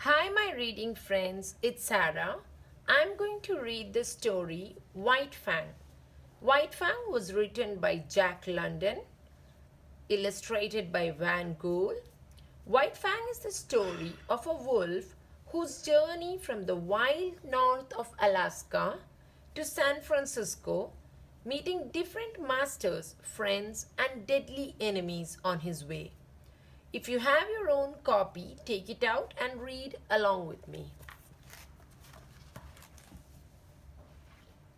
Hi, my reading friends, it's Sarah. I'm going to read the story White Fang. White Fang was written by Jack London, illustrated by Van Gogh. White Fang is the story of a wolf whose journey from the wild north of Alaska to San Francisco, meeting different masters, friends, and deadly enemies on his way. If you have your own copy, take it out and read along with me.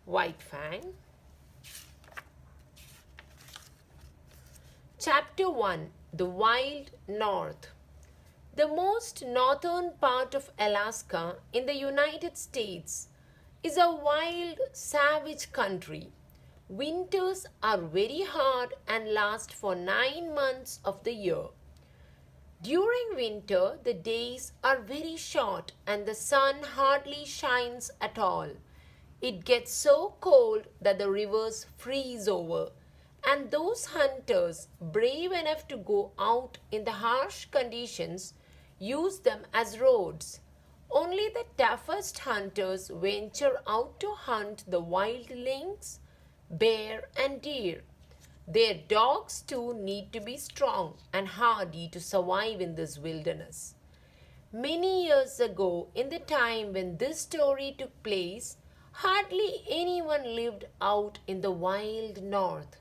White Fang. Chapter 1. The Wild North. The most northern part of Alaska in the United States is a wild, savage country. Winters are very hard and last for 9 months of the year. During winter, the days are very short and the sun hardly shines at all. It gets so cold that the rivers freeze over, and those hunters, brave enough to go out in the harsh conditions, use them as roads. Only the toughest hunters venture out to hunt the wild lynx, bear, and deer. Their dogs too need to be strong and hardy to survive in this wilderness. Many years ago, in the time when this story took place, hardly anyone lived out in the wild north.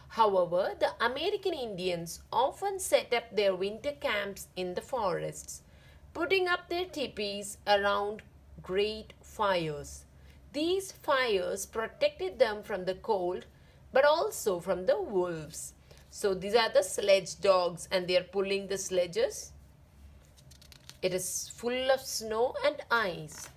However, the American Indians often set up their winter camps in the forests, putting up their teepees around great fires. These fires protected them from the cold but also from the wolves. So these are the sledge dogs and they are pulling the sledges. It is full of snow and ice.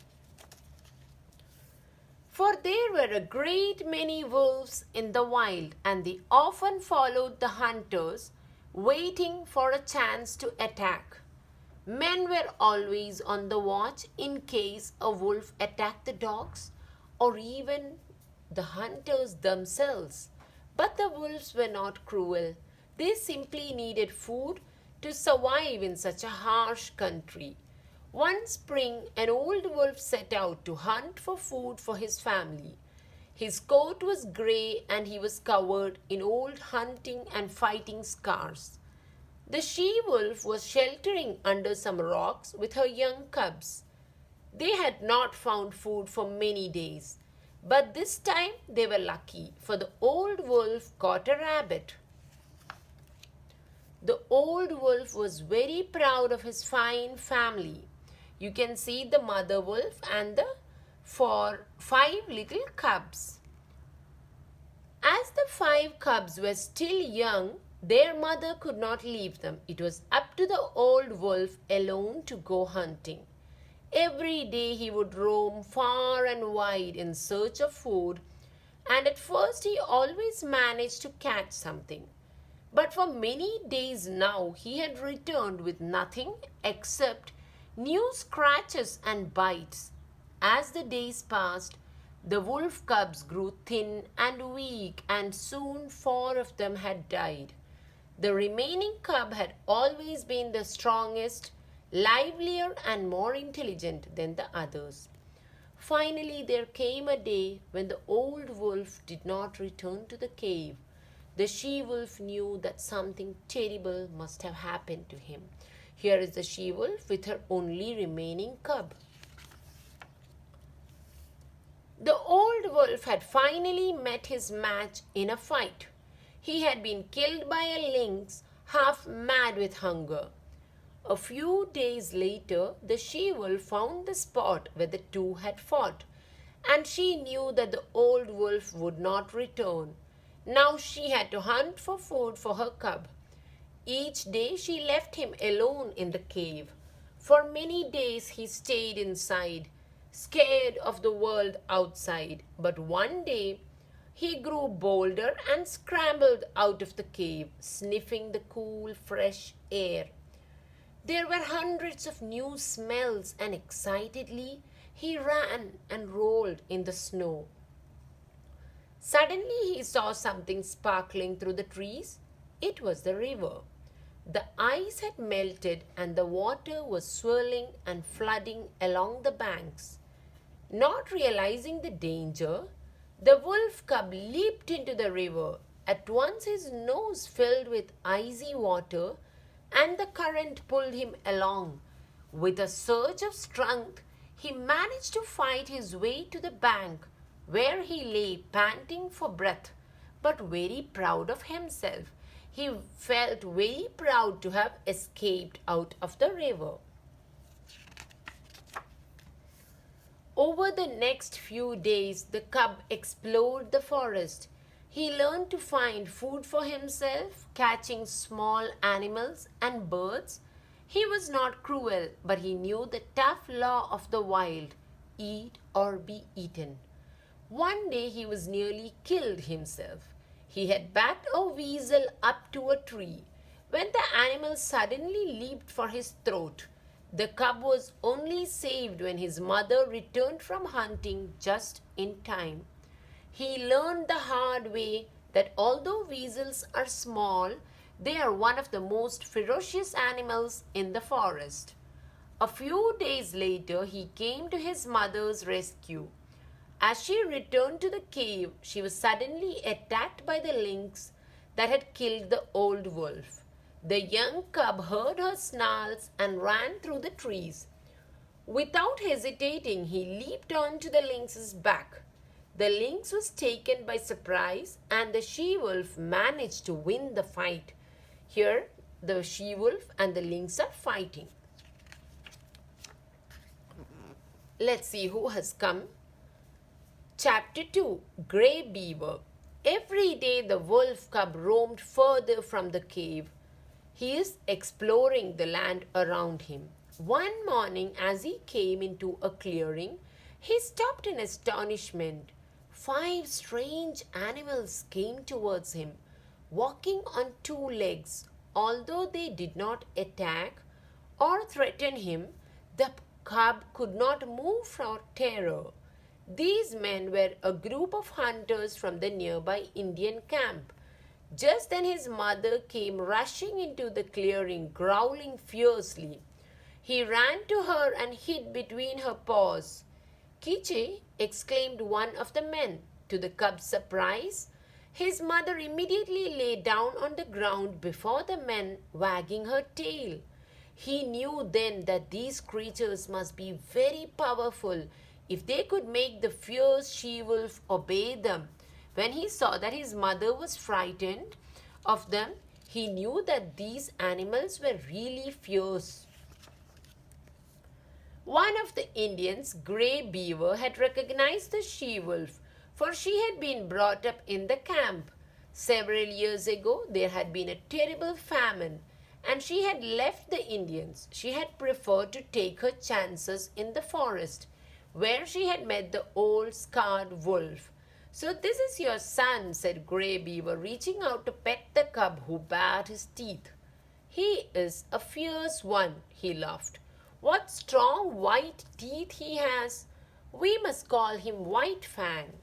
For there were a great many wolves in the wild, and they often followed the hunters, waiting for a chance to attack. Men were always on the watch in case a wolf attacked the dogs or even the hunters themselves. But the wolves were not cruel. They simply needed food to survive in such a harsh country. One spring, an old wolf set out to hunt for food for his family. His coat was grey and he was covered in old hunting and fighting scars. The she-wolf was sheltering under some rocks with her young cubs. They had not found food for many days. But this time they were lucky, for the old wolf caught a rabbit. The old wolf was very proud of his fine family. You can see the mother wolf and the 5 little cubs. As the 5 cubs were still young, their mother could not leave them. It was up to the old wolf alone to go hunting. Every day he would roam far and wide in search of food, and at first he always managed to catch something. But for many days now he had returned with nothing except new scratches and bites. As the days passed, the wolf cubs grew thin and weak, and soon 4 of them had died. The remaining cub had always been the strongest, livelier and more intelligent than the others. Finally, there came a day when the old wolf did not return to the cave. The she-wolf knew that something terrible must have happened to him. Here is the she-wolf with her only remaining cub. The old wolf had finally met his match in a fight. He had been killed by a lynx, half mad with hunger. A few days later, the she-wolf found the spot where the two had fought, and she knew that the old wolf would not return. Now she had to hunt for food for her cub. Each day she left him alone in the cave. For many days he stayed inside, scared of the world outside. But one day he grew bolder and scrambled out of the cave, sniffing the cool, fresh air. There were hundreds of new smells, and excitedly he ran and rolled in the snow. Suddenly he saw something sparkling through the trees. It was the river. The ice had melted and the water was swirling and flooding along the banks. Not realizing the danger, the wolf cub leaped into the river. At once his nose filled with icy water and the current pulled him along. With a surge of strength, he managed to fight his way to the bank, where he lay panting for breath, but very proud of himself. He felt very proud to have escaped out of the river. Over the next few days, the cub explored the forest. He learned to find food for himself, catching small animals and birds. He was not cruel, but he knew the tough law of the wild: eat or be eaten. One day he was nearly killed himself. He had backed a weasel up to a tree when the animal suddenly leaped for his throat. The cub was only saved when his mother returned from hunting just in time. He learned the hard way that although weasels are small, they are one of the most ferocious animals in the forest. A few days later, he came to his mother's rescue. As she returned to the cave, she was suddenly attacked by the lynx that had killed the old wolf. The young cub heard her snarls and ran through the trees. Without hesitating, he leaped onto the lynx's back. The lynx was taken by surprise and the she-wolf managed to win the fight. Here, the she-wolf and the lynx are fighting. Let's see who has come. Chapter 2, Grey Beaver. Every day the wolf cub roamed further from the cave. He is exploring the land around him. One morning as he came into a clearing, he stopped in astonishment. 5 strange animals came towards him, walking on 2 legs. Although they did not attack or threaten him, the cub could not move for terror. These men were a group of hunters from the nearby Indian camp. Just then his mother came rushing into the clearing, growling fiercely. He ran to her and hid between her paws. "Kiche!" exclaimed one of the men. To the cub's surprise, his mother immediately lay down on the ground before the men, wagging her tail. He knew then that these creatures must be very powerful if they could make the fierce she-wolf obey them. When he saw that his mother was frightened of them, he knew that these animals were really fierce. One of the Indians, Grey Beaver, had recognized the she-wolf, for she had been brought up in the camp. Several years ago, there had been a terrible famine, and she had left the Indians. She had preferred to take her chances in the forest, where she had met the old scarred wolf. "So this is your son," said Grey Beaver, reaching out to pet the cub who bared his teeth. "He is a fierce one," he laughed. "What strong white teeth he has! We must call him White Fang."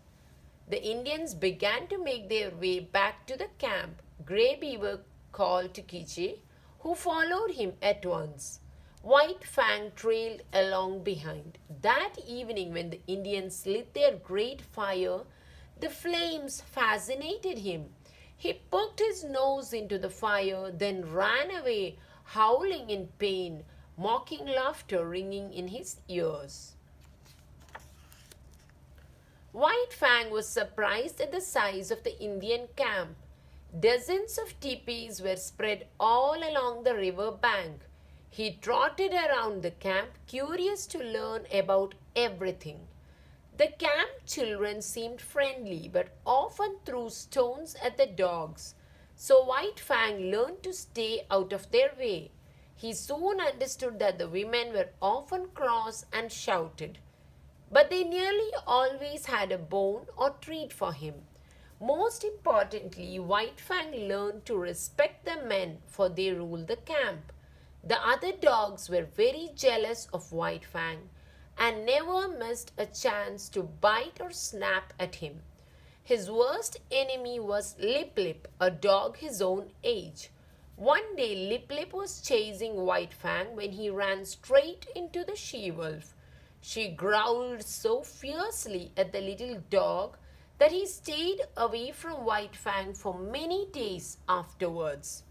The Indians began to make their way back to the camp. Grey Beaver called to Kiche, who followed him at once. White Fang trailed along behind. That evening, when the Indians lit their great fire, the flames fascinated him. He poked his nose into the fire, then ran away, howling in pain, mocking laughter ringing in his ears. White Fang was surprised at the size of the Indian camp. Dozens of teepees were spread all along the river bank. He trotted around the camp, curious to learn about everything. The camp children seemed friendly, but often threw stones at the dogs. So White Fang learned to stay out of their way. He soon understood that the women were often cross and shouted, but they nearly always had a bone or treat for him. Most importantly, White Fang learned to respect the men, for they ruled the camp. The other dogs were very jealous of White Fang and never missed a chance to bite or snap at him. His worst enemy was Lip Lip, a dog his own age. One day, Lip Lip was chasing White Fang when he ran straight into the she-wolf. She growled so fiercely at the little dog that he stayed away from White Fang for many days afterwards.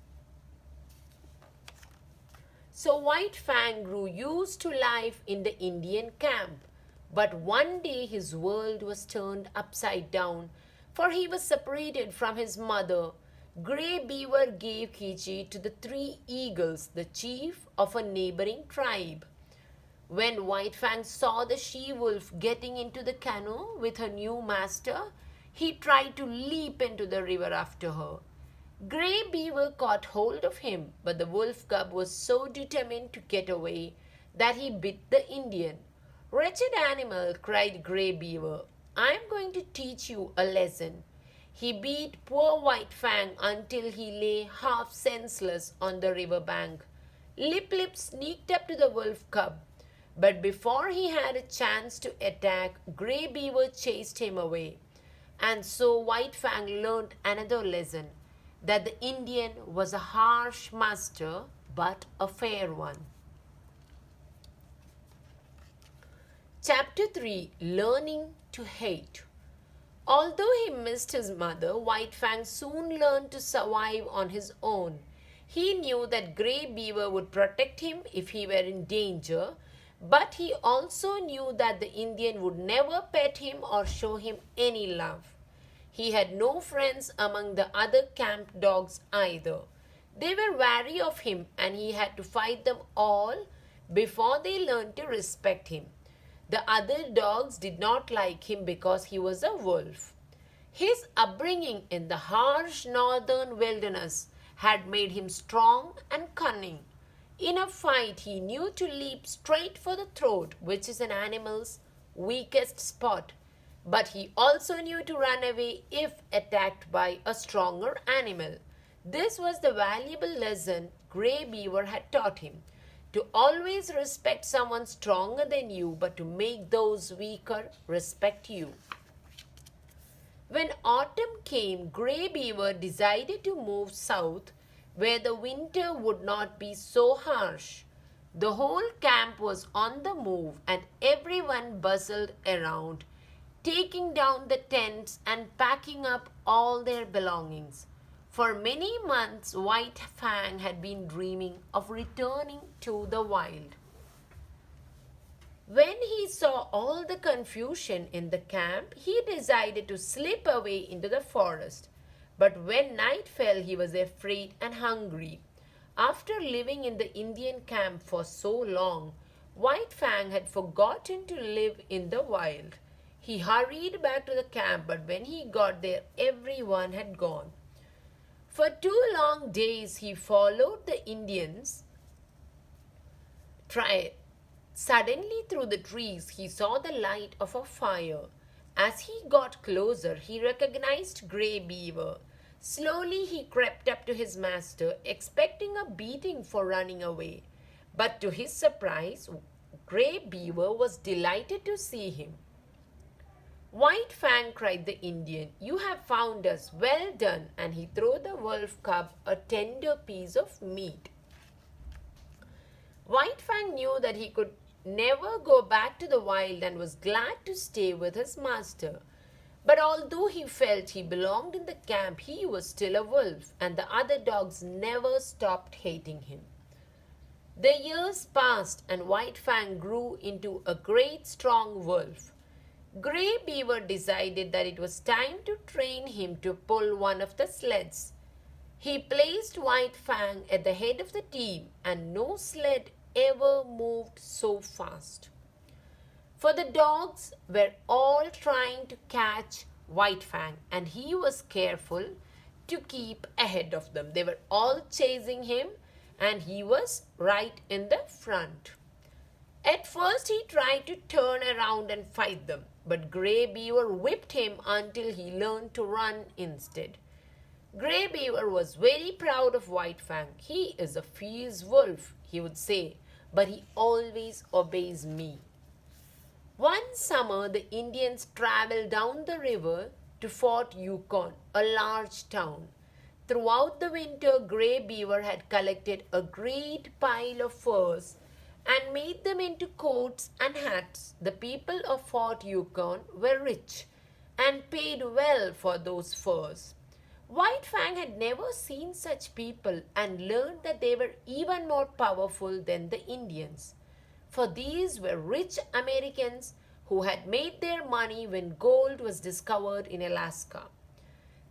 So White Fang grew used to life in the Indian camp. But one day his world was turned upside down, for he was separated from his mother. Grey Beaver gave Kichi to the three eagles, the chief of a neighboring tribe. When White Fang saw the she-wolf getting into the canoe with her new master, he tried to leap into the river after her. Grey Beaver caught hold of him, but the wolf cub was so determined to get away that he bit the Indian. "Wretched animal," cried Grey Beaver, "I am going to teach you a lesson." He beat poor White Fang until he lay half senseless on the river bank. Lip Lip sneaked up to the wolf cub, but before he had a chance to attack, Grey Beaver chased him away. And so White Fang learned another lesson, that the Indian was a harsh master but a fair one. Chapter 3, Learning to Hate. Although he missed his mother, White Fang soon learned to survive on his own. He knew that Grey Beaver would protect him if he were in danger, but he also knew that the Indian would never pet him or show him any love. He had no friends among the other camp dogs either. They were wary of him and he had to fight them all before they learned to respect him. The other dogs did not like him because he was a wolf. His upbringing in the harsh northern wilderness had made him strong and cunning. In a fight, he knew to leap straight for the throat, which is an animal's weakest spot. But he also knew to run away if attacked by a stronger animal. This was the valuable lesson Grey Beaver had taught him. To always respect someone stronger than you, but to make those weaker respect you. When autumn came, Grey Beaver decided to move south where the winter would not be so harsh. The whole camp was on the move and everyone bustled around, taking down the tents and packing up all their belongings. For many months, White Fang had been dreaming of returning to the wild. When he saw all the confusion in the camp, he decided to slip away into the forest. But when night fell, he was afraid and hungry. After living in the Indian camp for so long, White Fang had forgotten to live in the wild. He hurried back to the camp, but when he got there, everyone had gone. For 2 long days, he followed the Indians. Suddenly, through the trees, he saw the light of a fire. As he got closer, he recognized Grey Beaver. Slowly, he crept up to his master, expecting a beating for running away. But to his surprise, Grey Beaver was delighted to see him. "White Fang," cried the Indian, "you have found us. Well done." And he threw the wolf cub a tender piece of meat. White Fang knew that he could never go back to the wild and was glad to stay with his master. But although he felt he belonged in the camp, he was still a wolf, and the other dogs never stopped hating him. The years passed, and White Fang grew into a great strong wolf. Grey Beaver decided that it was time to train him to pull one of the sleds. He placed White Fang at the head of the team, and no sled ever moved so fast. For the dogs were all trying to catch White Fang, and he was careful to keep ahead of them. They were all chasing him, and he was right in the front. At first, he tried to turn around and fight them, but Grey Beaver whipped him until he learned to run instead. Grey Beaver was very proud of White Fang. "He is a fierce wolf," he would say, "but he always obeys me." One summer, the Indians traveled down the river to Fort Yukon, a large town. Throughout the winter, Grey Beaver had collected a great pile of furs and made them into coats and hats. The people of Fort Yukon were rich and paid well for those furs. White Fang had never seen such people and learned that they were even more powerful than the Indians. For these were rich Americans who had made their money when gold was discovered in Alaska.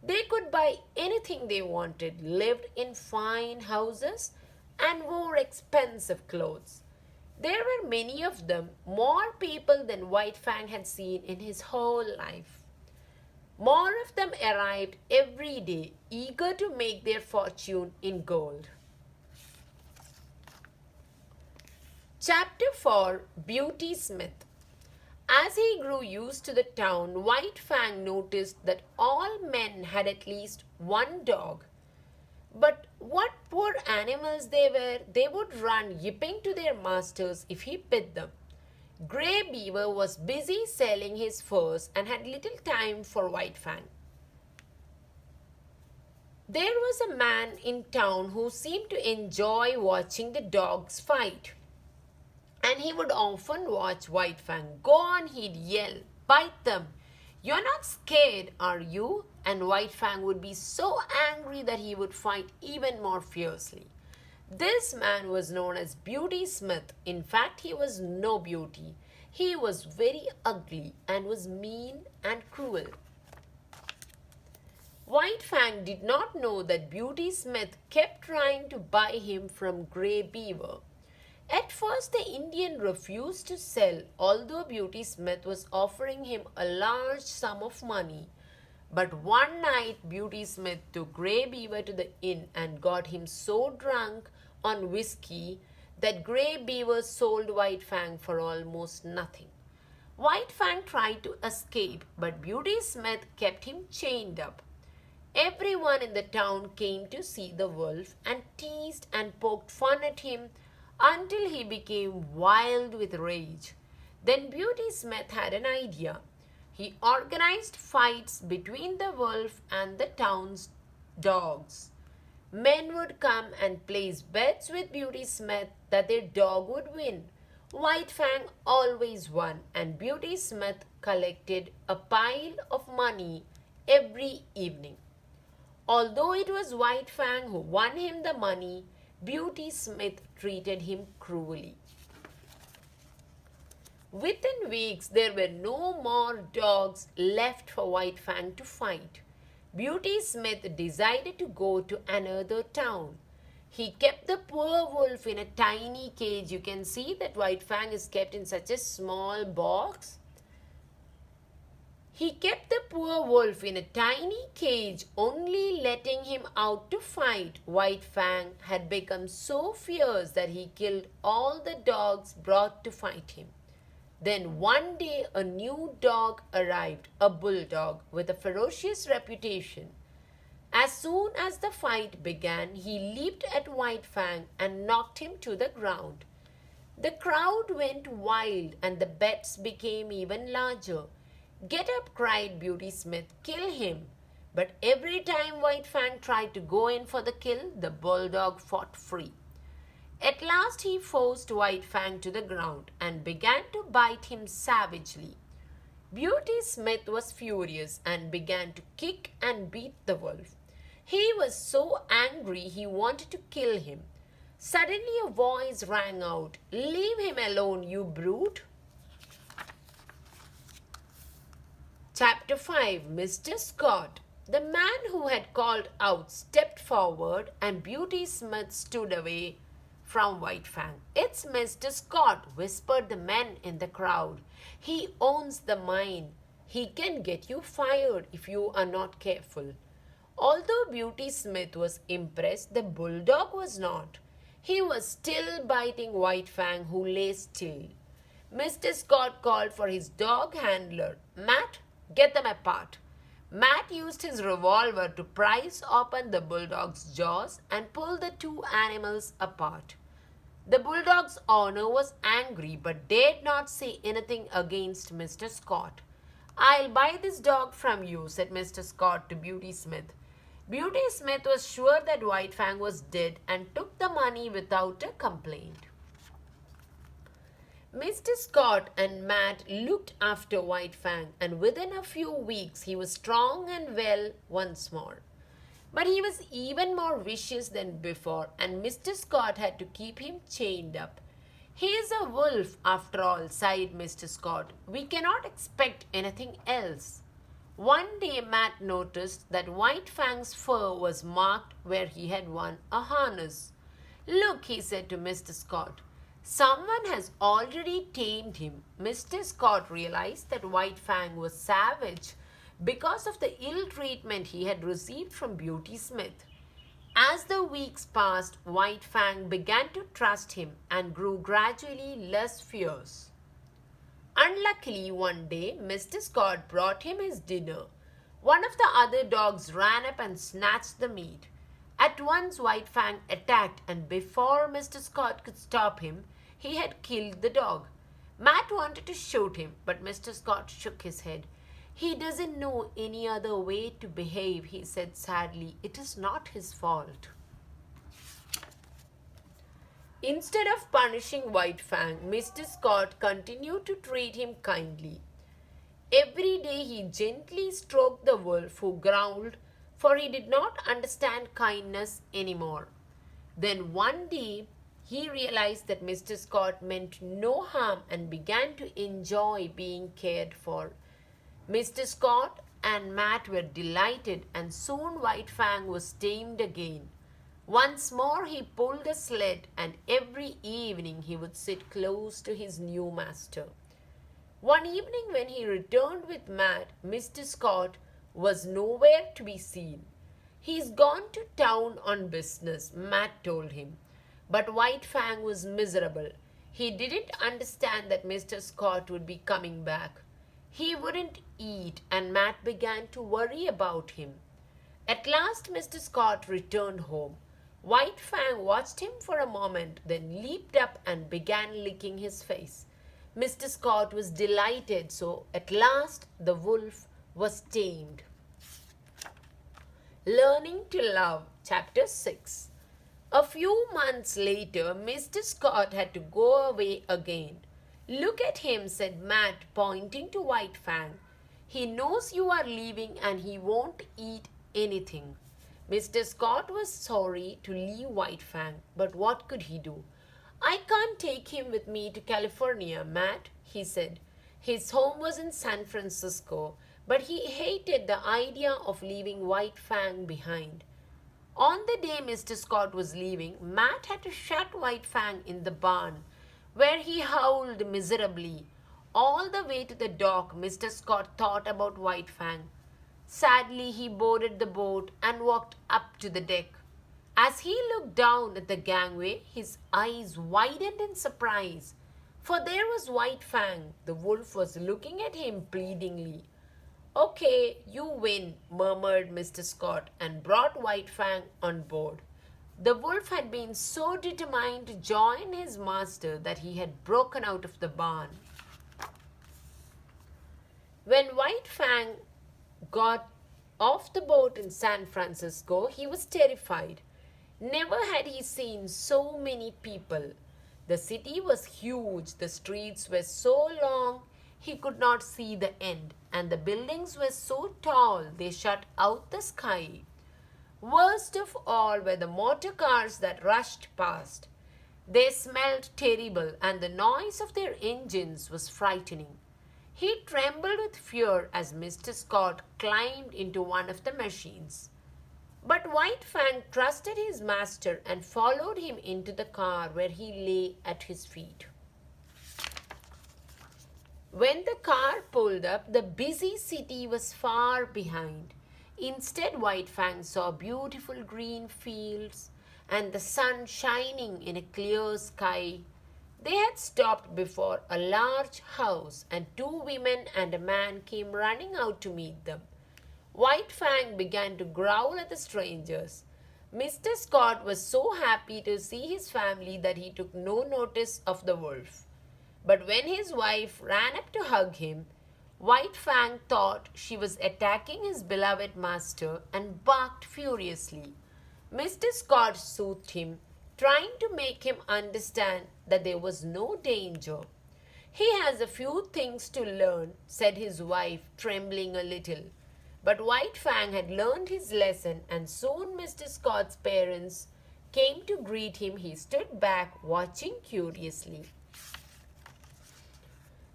They could buy anything they wanted, lived in fine houses, and wore expensive clothes. There were many of them, more people than White Fang had seen in his whole life. More of them arrived every day, eager to make their fortune in gold. Chapter 4, Beauty Smith. As he grew used to the town, White Fang noticed that all men had at least one dog. But what poor animals they were! They would run yipping to their masters if he bit them. Grey Beaver was busy selling his furs and had little time for White Fang. There was a man in town who seemed to enjoy watching the dogs fight. And he would often watch White Fang. Go on, he'd yell, bite them. You're not scared, are you? And White Fang would be so angry that he would fight even more fiercely. This man was known as Beauty Smith. In fact, he was no beauty. He was very ugly and was mean and cruel. White Fang did not know that Beauty Smith kept trying to buy him from Grey Beaver. At first, the Indian refused to sell, although Beauty Smith was offering him a large sum of money. But one night, Beauty Smith took Grey Beaver to the inn and got him so drunk on whiskey that Grey Beaver sold White Fang for almost nothing. White Fang tried to escape, but Beauty Smith kept him chained up. Everyone in the town came to see the wolf and teased and poked fun at him until he became wild with rage. Then Beauty Smith had an idea. He organized fights between the wolf and the town's dogs. Men would come and place bets with Beauty Smith that their dog would win. White Fang always won, and Beauty Smith collected a pile of money every evening. Although it was White Fang who won him the money, Beauty Smith treated him cruelly. Within weeks, there were no more dogs left for White Fang to fight. Beauty Smith decided to go to another town. He kept the poor wolf in a tiny cage. You can see that White Fang is kept in such a small box. He kept the poor wolf in a tiny cage, only letting him out to fight. White Fang had become so fierce that he killed all the dogs brought to fight him. Then one day a new dog arrived, a bulldog with a ferocious reputation. As soon as the fight began, he leaped at White Fang and knocked him to the ground. The crowd went wild and the bets became even larger. Get up, cried Beauty Smith, kill him. But every time White Fang tried to go in for the kill, the bulldog fought free. At last he forced White Fang to the ground and began to bite him savagely. Beauty Smith was furious and began to kick and beat the wolf. He was so angry he wanted to kill him. Suddenly a voice rang out, "Leave him alone, you brute!" Chapter 5, Mr. Scott. The man who had called out stepped forward and Beauty Smith stood away from White Fang. "It's Mr. Scott," whispered the men in the crowd. "He owns the mine. He can get you fired if you are not careful." Although Beauty Smith was impressed, the bulldog was not. He was still biting White Fang, who lay still. Mr. Scott called for his dog handler. "Matt, get them apart." Matt used his revolver to prise open the bulldog's jaws and pull the two animals apart. The bulldog's owner was angry but dared not say anything against Mr. Scott. "I'll buy this dog from you," said Mr. Scott to Beauty Smith. Beauty Smith was sure that White Fang was dead and took the money without a complaint. Mr. Scott and Matt looked after White Fang, and within a few weeks he was strong and well once more. But he was even more vicious than before, and Mr. Scott had to keep him chained up. "He is a wolf, after all," sighed Mr. Scott. "We cannot expect anything else." One day Matt noticed that White Fang's fur was marked where he had won a harness. "Look," he said to Mr. Scott. "Someone has already tamed him." Mr. Scott realized that White Fang was savage because of the ill treatment he had received from Beauty Smith. As the weeks passed, White Fang began to trust him and grew gradually less fierce. Unluckily, one day, Mr. Scott brought him his dinner. One of the other dogs ran up and snatched the meat. At once, White Fang attacked, and before Mr. Scott could stop him, he had killed the dog. Matt wanted to shoot him, but Mr. Scott shook his head. "He doesn't know any other way to behave," he said sadly. "It is not his fault." Instead of punishing White Fang, Mr. Scott continued to treat him kindly. Every day he gently stroked the wolf, who growled, for he did not understand kindness anymore. Then one day he realized that Mr. Scott meant no harm and began to enjoy being cared for. Mr. Scott and Matt were delighted, and soon White Fang was tamed again. Once more he pulled a sled, and every evening he would sit close to his new master. One evening when he returned with Matt, Mr. Scott was nowhere to be seen. "He's gone to town on business," Matt told him. But White Fang was miserable. He didn't understand that Mr. Scott would be coming back. He wouldn't eat, and Matt began to worry about him. At last Mr. Scott returned home. White Fang watched him for a moment, then leaped up and began licking his face. Mr. Scott was delighted, so at last the wolf was tamed. Learning to Love, Chapter 6. A few months later, Mr. Scott had to go away again. "Look at him," said Matt, pointing to White Fang. "He knows you are leaving and he won't eat anything." Mr. Scott was sorry to leave White Fang, but what could he do? "I can't take him with me to California, Matt," he said. His home was in San Francisco, but he hated the idea of leaving White Fang behind. On the day Mr. Scott was leaving, Matt had to shut White Fang in the barn, where he howled miserably. All the way to the dock, Mr. Scott thought about White Fang. Sadly, he boarded the boat and walked up to the deck. As he looked down at the gangway, his eyes widened in surprise, for there was White Fang. The wolf was looking at him pleadingly. "Okay, you win," murmured Mr. Scott, and brought White Fang on board. The wolf had been so determined to join his master that he had broken out of the barn. When White Fang got off the boat in San Francisco, he was terrified. Never had he seen so many people. The city was huge, the streets were so long he could not see the end, and the buildings were so tall they shut out the sky. Worst of all were the motor cars that rushed past. They smelled terrible, and the noise of their engines was frightening. He trembled with fear as Mr. Scott climbed into one of the machines. But White Fang trusted his master and followed him into the car, where he lay at his feet. When the car pulled up, the busy city was far behind. Instead, White Fang saw beautiful green fields and the sun shining in a clear sky. They had stopped before a large house, and two women and a man came running out to meet them. White Fang began to growl at the strangers. Mr. Scott was so happy to see his family that he took no notice of the wolf. But when his wife ran up to hug him, White Fang thought she was attacking his beloved master and barked furiously. Mr. Scott soothed him, trying to make him understand that there was no danger. He has a few things to learn, said his wife, trembling a little. But White Fang had learned his lesson, and soon Mr. Scott's parents came to greet him. He stood back, watching curiously.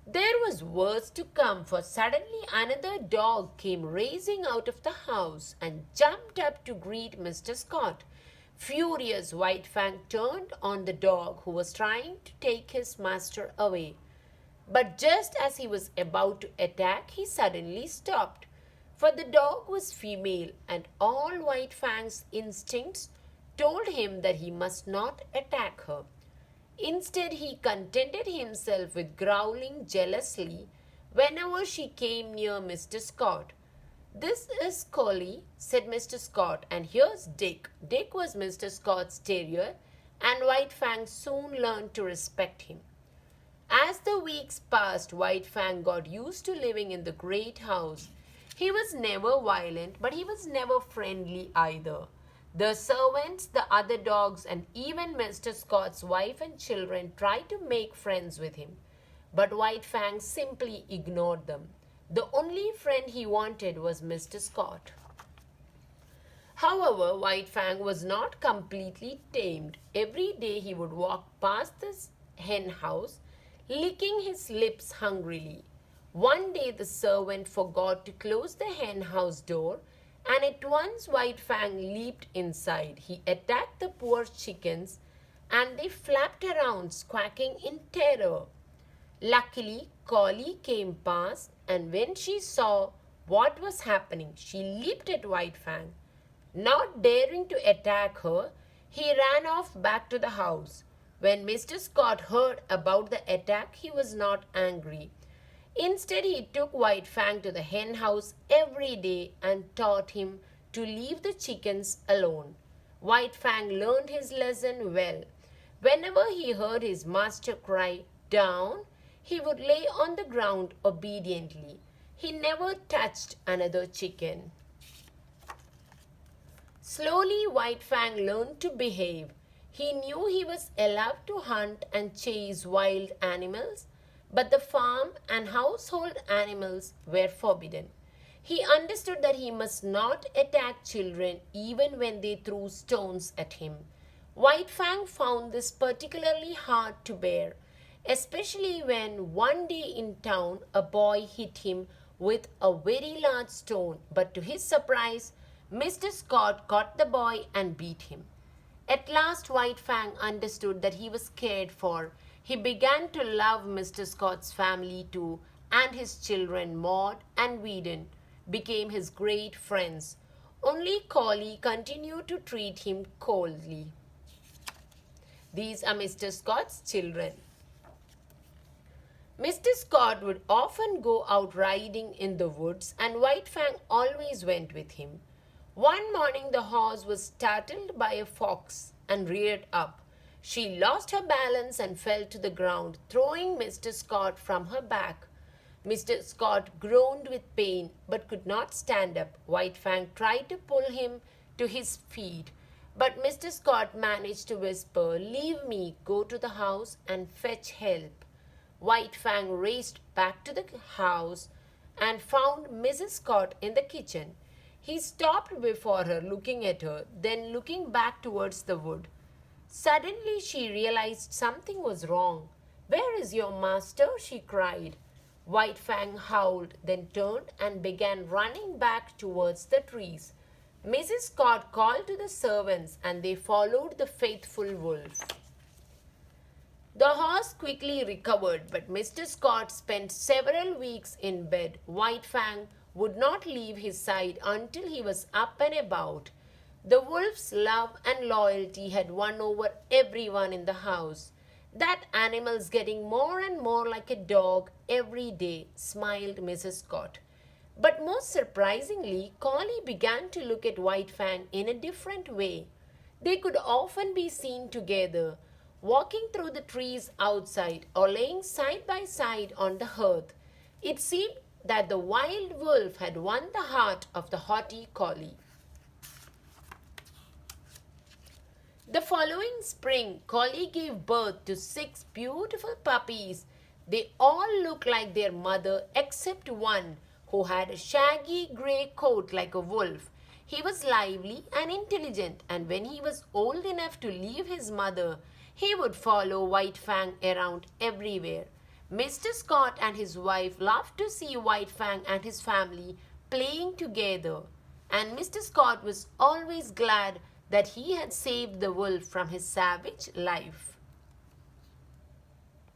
There was worse to come, for suddenly another dog came racing out of the house and jumped up to greet Mr. Scott. Furious, White Fang turned on the dog who was trying to take his master away. But just as he was about to attack, he suddenly stopped. For the dog was female, and all White Fang's instincts told him that he must not attack her. Instead, he contented himself with growling jealously whenever she came near Mr. Scott. "This is Collie," said Mr. Scott, "and here's Dick." Dick was Mr. Scott's terrier, and White Fang soon learned to respect him. As the weeks passed, White Fang got used to living in the great house. He was never violent, but he was never friendly either. The servants, the other dogs, and even Mr. Scott's wife and children tried to make friends with him. But White Fang simply ignored them. The only friend he wanted was Mr. Scott. However, White Fang was not completely tamed. Every day he would walk past the hen house, licking his lips hungrily. One day the servant forgot to close the hen house door, and at once White Fang leaped inside. He attacked the poor chickens, and they flapped around, squawking in terror. Luckily, Collie came past, and when she saw what was happening, she leaped at White Fang. Not daring to attack her, he ran off back to the house. When Mr. Scott heard about the attack, he was not angry. Instead, he took White Fang to the hen house every day and taught him to leave the chickens alone. White Fang learned his lesson well. Whenever he heard his master cry, "Down," he would lay on the ground obediently. He never touched another chicken. Slowly, White Fang learned to behave. He knew he was allowed to hunt and chase wild animals, but the farm and household animals were forbidden. He understood that he must not attack children even when they threw stones at him. White Fang found this particularly hard to bear, especially when one day in town a boy hit him with a very large stone, but to his surprise, Mr. Scott caught the boy and beat him. At last, White Fang understood that he was cared for. He began to love Mr. Scott's family too, and his children Maud and Whedon became his great friends. Only Collie continued to treat him coldly. These are Mr. Scott's children. Mr. Scott would often go out riding in the woods, and White Fang always went with him. One morning the horse was startled by a fox and reared up. She lost her balance and fell to the ground, throwing Mr. Scott from her back. Mr. Scott groaned with pain but could not stand up. White Fang tried to pull him to his feet, but Mr. Scott managed to whisper, "Leave me, go to the house and fetch help." White Fang raced back to the house and found Mrs. Scott in the kitchen. He stopped before her, looking at her, then looking back towards the wood. Suddenly she realized something was wrong. "Where is your master?" she cried. White Fang howled, then turned and began running back towards the trees. Mrs. Scott called to the servants, and they followed the faithful wolf. The horse quickly recovered, but Mr. Scott spent several weeks in bed. White Fang would not leave his side until he was up and about. The wolf's love and loyalty had won over everyone in the house. "That animal's getting more and more like a dog every day," smiled Mrs. Scott. But most surprisingly, Collie began to look at White Fang in a different way. They could often be seen together, walking through the trees outside or laying side by side on the hearth. It seemed that the wild wolf had won the heart of the haughty collie. The following spring, Collie gave birth to 6 beautiful puppies. They all looked like their mother except one who had a shaggy grey coat like a wolf. He was lively and intelligent, and when he was old enough to leave his mother, he would follow White Fang around everywhere. Mr. Scott and his wife loved to see White Fang and his family playing together, and Mr. Scott was always glad that he had saved the wolf from his savage life.